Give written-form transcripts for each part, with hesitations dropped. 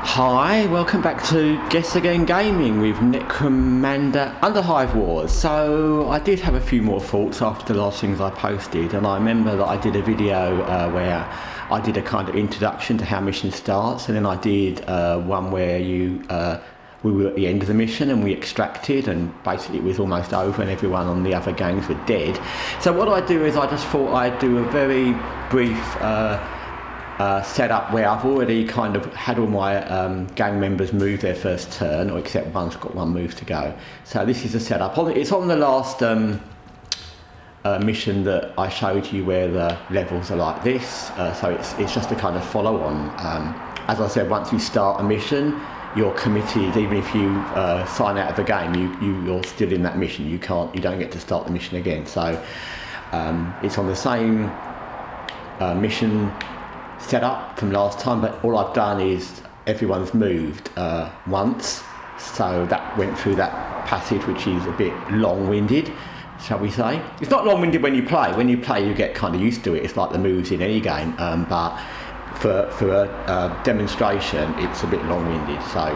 Hi, welcome back to Guessagaingaming with Necromunda Underhive Wars. So I did have a few more thoughts after the last things I posted, and I remember that I did a video where I did a kind of introduction to how mission starts, and then I did one where we were at the end of the mission and we extracted, and basically it was almost over and everyone on the other gangs were dead. So what I do is I just thought I'd do a very brief setup where I've already kind of had all my gang members move their first turn, or except one's got one move to go. So this is a setup. It's on the last mission that I showed you where the levels are like this. So it's just a kind of follow on. As I said, once you start a mission, you're committed. Even if you sign out of the game, you're still in that mission. You don't get to start the mission again. So it's on the same mission set up from last time, but all I've done is everyone's moved once, so that went through that passage, which is a bit long-winded, shall we say. It's not long-winded when you play. When you play, you get kind of used to it. It's like the moves in any game, but for a demonstration, it's a bit long-winded. So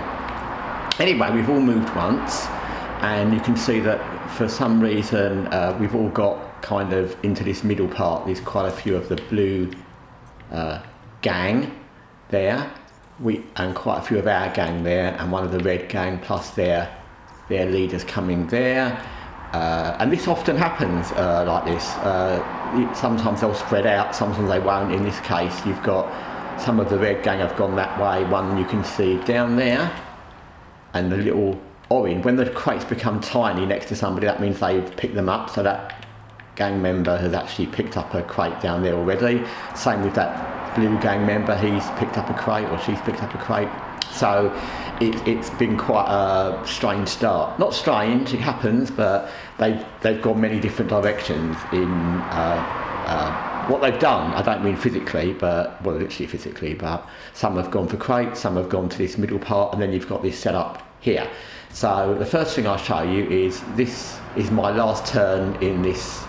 anyway, we've all moved once, and you can see that for some reason we've all got kind of into this middle part. There's quite a few of the blue gang there, and quite a few of our gang there, and one of the red gang plus their leaders coming there, and this often happens like this. Sometimes they'll spread out, sometimes they won't. In this case, you've got some of the red gang have gone that way, one you can see down there, and the little orange, when the crates become tiny next to somebody, that means they've picked them up, so that gang member has actually picked up a crate down there already. Same with that blue gang member, he's picked up a crate, or she's picked up a crate. So it's been quite a strange start. Not strange, it happens, but they've gone many different directions in what they've done. I don't mean physically, but, well, literally physically, but some have gone for crates, some have gone to this middle part, and then you've got this set up here. So the first thing I'll show you is, this is my last turn in this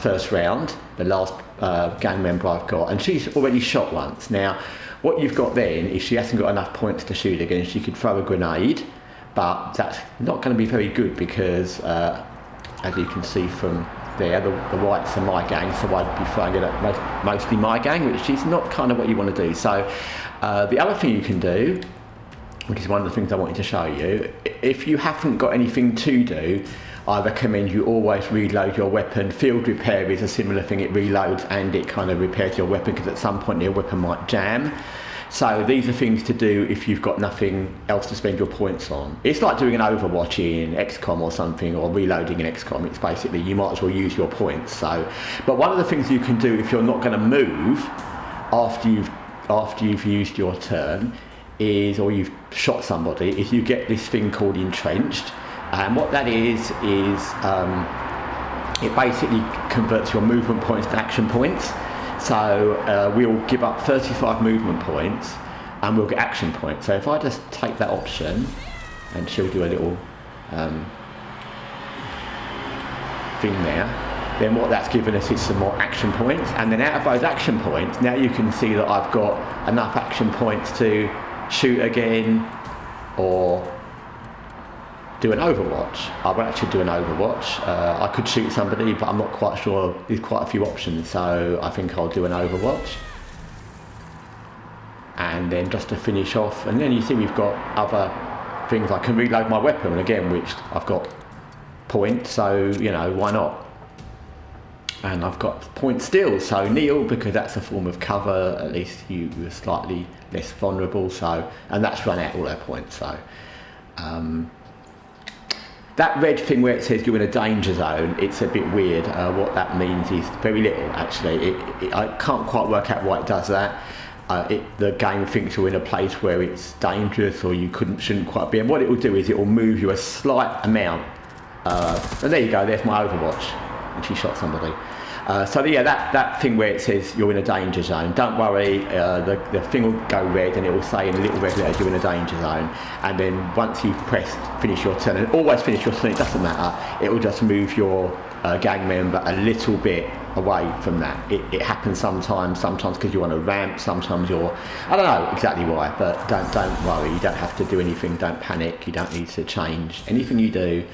first round, the last gang member I've got, and she's already shot once. Now what you've got then is she hasn't got enough points to shoot again. She could throw a grenade, but that's not going to be very good because as you can see from there, the whites are my gang, so I'd be throwing it at mostly my gang, which is not kind of what you want to do. So the other thing you can do, which is one of the things I wanted to show you, if you haven't got anything to do, I recommend you always reload your weapon. Field repair is a similar thing. It reloads and it kind of repairs your weapon, because at some point your weapon might jam. So these are things to do if you've got nothing else to spend your points on. It's like doing an Overwatch in XCOM or something, or reloading in XCOM. It's basically, you might as well use your points. So, but one of the things you can do if you're not going to move after you've used your turn is, or you've shot somebody, is you get this thing called entrenched. And what that is it basically converts your movement points to action points. So we'll give up 35 movement points and we'll get action points. So if I just take that option, and she'll do a little thing there, then what that's given us is some more action points. And then out of those action points, now you can see that I've got enough action points to shoot again, or do an Overwatch. I won't actually do an Overwatch. I could shoot somebody, but I'm not quite sure. There's quite a few options, so I think I'll do an Overwatch. And then just to finish off, and then you see we've got other things. I can reload my weapon again, which I've got points, so you know, why not? And I've got points still, so kneel, because that's a form of cover. At least you're slightly less vulnerable. So, and that's run out all our points. So. That red thing where it says you're in a danger zone, it's a bit weird. What that means is very little, actually. I can't quite work out why it does that. The game thinks you're in a place where it's dangerous, or you shouldn't quite be. And what it will do is it will move you a slight amount. And there you go, there's my Overwatch. And she shot somebody. So yeah, that thing where it says you're in a danger zone, don't worry, the thing will go red and it will say in little red letters you're in a danger zone, and then once you've pressed finish your turn, and always finish your turn, it doesn't matter, it will just move your gang member a little bit away from that. It happens sometimes because you're on a ramp, sometimes you're, I don't know exactly why, but don't worry, you don't have to do anything, don't panic, you don't need to change anything you do.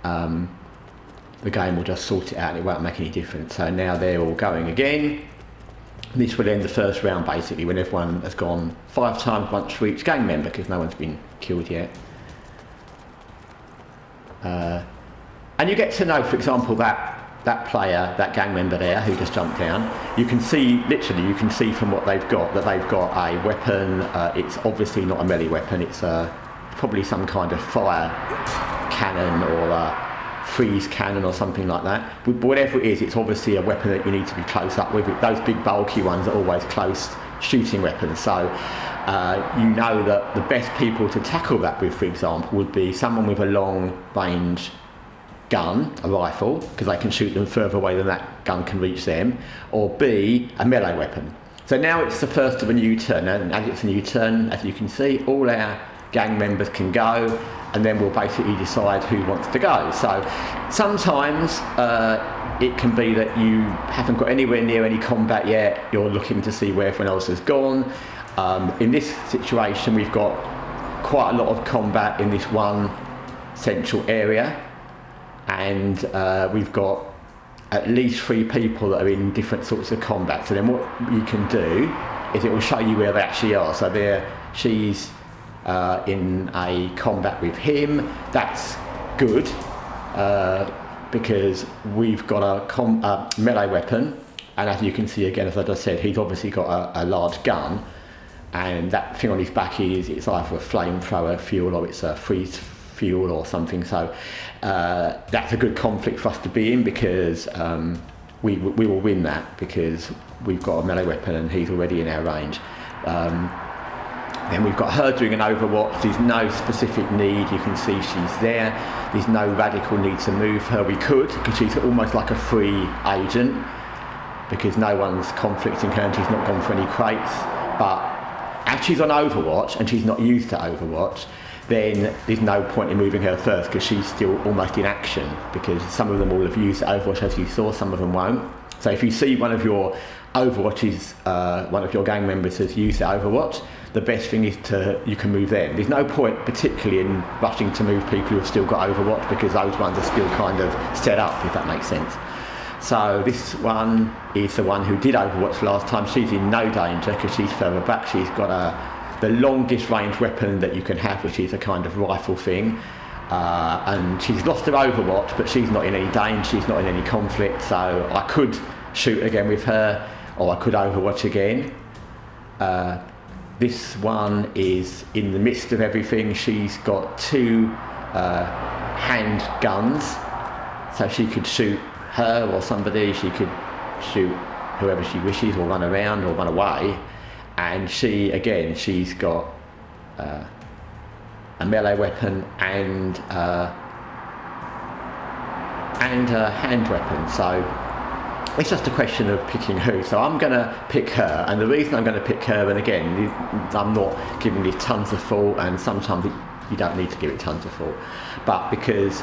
The game will just sort it out and it won't make any difference. So now they're all going again. This will end the first round basically when everyone has gone 5 times once for each gang member because no one's been killed yet. And you get to know, for example, that player, that gang member there who just jumped down, you can see, literally you can see from what they've got that they've got a weapon. It's obviously not a melee weapon, it's probably some kind of fire cannon or a freeze cannon or something like that. But whatever it is, it's obviously a weapon that you need to be close up with. Those big bulky ones are always close shooting weapons, so you know that the best people to tackle that with, for example, would be someone with a long range gun, a rifle, because they can shoot them further away than that gun can reach them, or B, a melee weapon. So now it's the first of a new turn, and as it's a new turn, as you can see, all our gang members can go, and then we'll basically decide who wants to go. So sometimes it can be that you haven't got anywhere near any combat yet, you're looking to see where everyone else has gone. In this situation we've got quite a lot of combat in this one central area, and we've got at least 3 people that are in different sorts of combat. So then what you can do is it will show you where they actually are. So there, she's in a combat with him. That's good because we've got a melee weapon, and as you can see again, as I just said, he's obviously got a large gun, and that thing on his back it's either a flamethrower fuel or it's a freeze fuel or something. So that's a good conflict for us to be in because we will win that because we've got a melee weapon and he's already in our range. Then we've got her doing an Overwatch. There's no specific need, you can see she's there. There's no radical need to move her. We could, because she's almost like a free agent, because no one's conflicting her and she's not gone for any crates. But as she's on Overwatch and she's not used to Overwatch, then there's no point in moving her first because she's still almost in action, because some of them will have used Overwatch as you saw, some of them won't. So if you see one of your Overwatches, one of your gang members has used Overwatch, the best thing is you can move them. There's no point particularly in rushing to move people who have still got Overwatch because those ones are still kind of set up, if that makes sense. So this one is the one who did Overwatch last time. She's in no danger because she's further back. She's got the longest range weapon that you can have, which is a kind of rifle thing. And she's lost her Overwatch, but she's not in any danger, she's not in any conflict, so I could shoot again with her, or I could Overwatch again. This one is in the midst of everything. She's got 2 hand guns, so she could shoot her or somebody, she could shoot whoever she wishes, or run around or run away. And she's got a melee weapon and a hand weapon, so it's just a question of picking who. So I'm going to pick her, and the reason I'm going to pick her, and again, I'm not giving it tons of thought, and sometimes you don't need to give it tons of thought, but because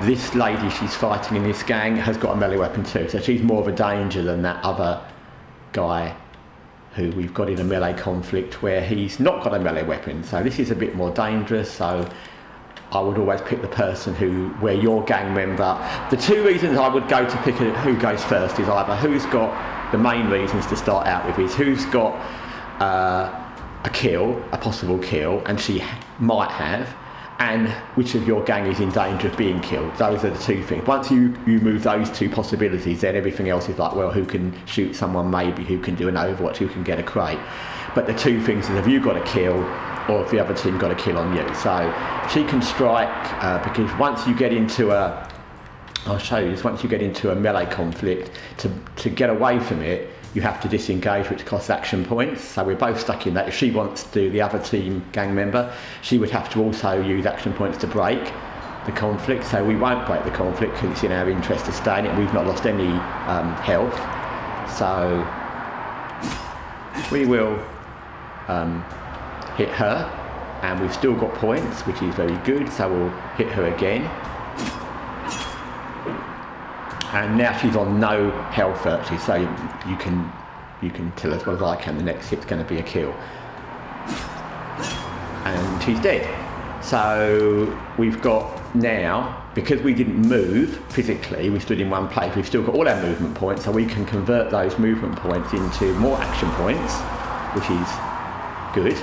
this lady she's fighting in this gang has got a melee weapon too, so she's more of a danger than that other guy who we've got in a melee conflict where he's not got a melee weapon. So this is a bit more dangerous, so I would always pick the person where your gang member. The 2 reasons I would go to pick who goes first is either who's got the main reasons to start out with, is who's got a kill, a possible kill, and she might have, and which of your gang is in danger of being killed. Those are the 2 things. Once you move those 2 possibilities, then everything else is like, well, who can shoot someone, maybe, who can do an Overwatch, who can get a crate. But the 2 things is, have you got a kill, or if the other team got a kill on you. So she can strike, because once you get into I'll show you this, once you get into a melee conflict, to get away from it, you have to disengage, which costs action points. So we're both stuck in that. If she wants to, the other team gang member, she would have to also use action points to break the conflict. So we won't break the conflict because it's in our interest to stay in it. We've not lost any health. So we will hit her, and we've still got points, which is very good. So we'll hit her again. and now she's on no health virtually, so you can tell as well as I can the next hit's going to be a kill. And she's dead. So we've got now, because we didn't move physically, we stood in one place, we've still got all our movement points, so we can convert those movement points into more action points, which is good.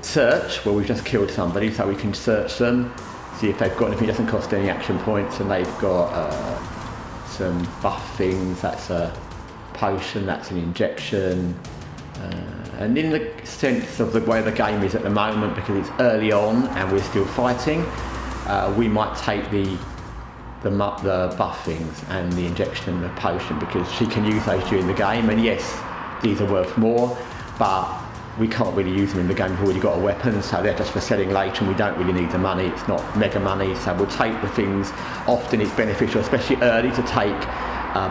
Search, well, we've just killed somebody, so we can search them, see if they've got anything. It doesn't cost any action points, and they've got some buff things. That's a potion, that's an injection. And in the sense of the way the game is at the moment, because it's early on and we're still fighting, we might take the buff things and the injection and the potion, because she can use those during the game. And yes, these are worth more, but we can't really use them in the game. We've already got a weapon, so they're just for selling later, and we don't really need the money. It's not mega money, so we'll take the things. Often it's beneficial, especially early, to take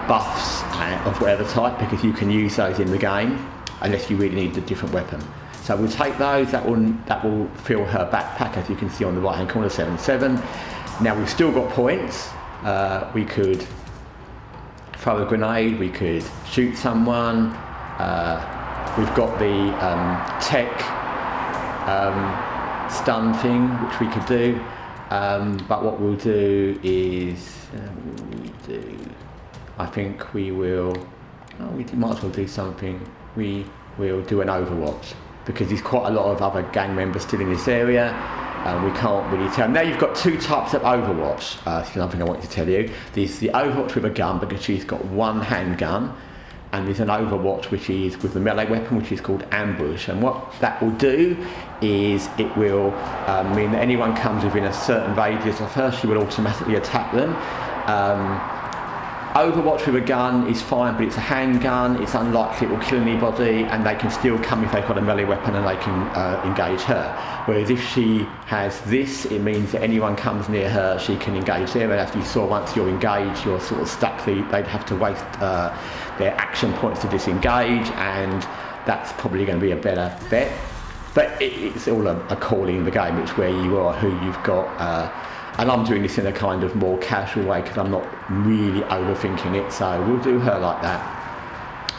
buffs of whatever type, because you can use those in the game unless you really need a different weapon. So we'll take those. That will fill her backpack, as you can see on the right hand corner, 7-7. Now we've still got points. We could throw a grenade, we could shoot someone. We've got the tech stun thing, which we could do. But what we'll do is, I think we will, we might as well do something. We will do an Overwatch, because there's quite a lot of other gang members still in this area. We can't really tell. Now you've got two types of Overwatch. Something I want to tell you. There's the Overwatch with a gun, because she's got one handgun, and there's an Overwatch which is with the melee weapon, which is called Ambush. And what that will do is it will mean that anyone comes within a certain radius of her, she will automatically attack them. Overwatch with a gun is fine, but it's a handgun, it's unlikely it will kill anybody, and they can still come if they've got a melee weapon and they can engage her. Whereas if she has this, it means that anyone comes near her, she can engage them, and as you saw, once you're engaged, you're sort of stuck. They'd have to waste their action points to disengage, and that's probably going to be a better bet. But it's all a calling in the game. It's where you are, who you've got. And I'm doing this in a kind of more casual way, because I'm not really overthinking it, so we'll do her like that.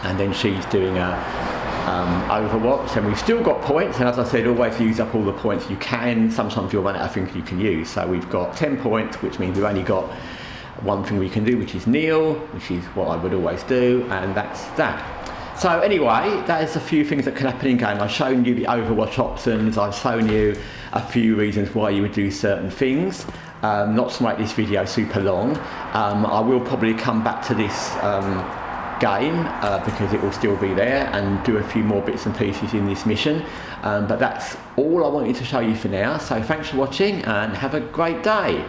And then she's doing a Overwatch, and we've still got points, and as I said, always use up all the points you can. Sometimes you'll run out of things you can use, so we've got 10 points, which means we've only got one thing we can do, which is kneel, which is what I would always do, and that's that. So anyway, that is a few things that can happen in game. I've shown you the Overwatch options, I've shown you a few reasons why you would do certain things. Not to make this video super long, I will probably come back to this game because it will still be there, and do a few more bits and pieces in this mission. But that's all I wanted to show you for now, so thanks for watching and have a great day.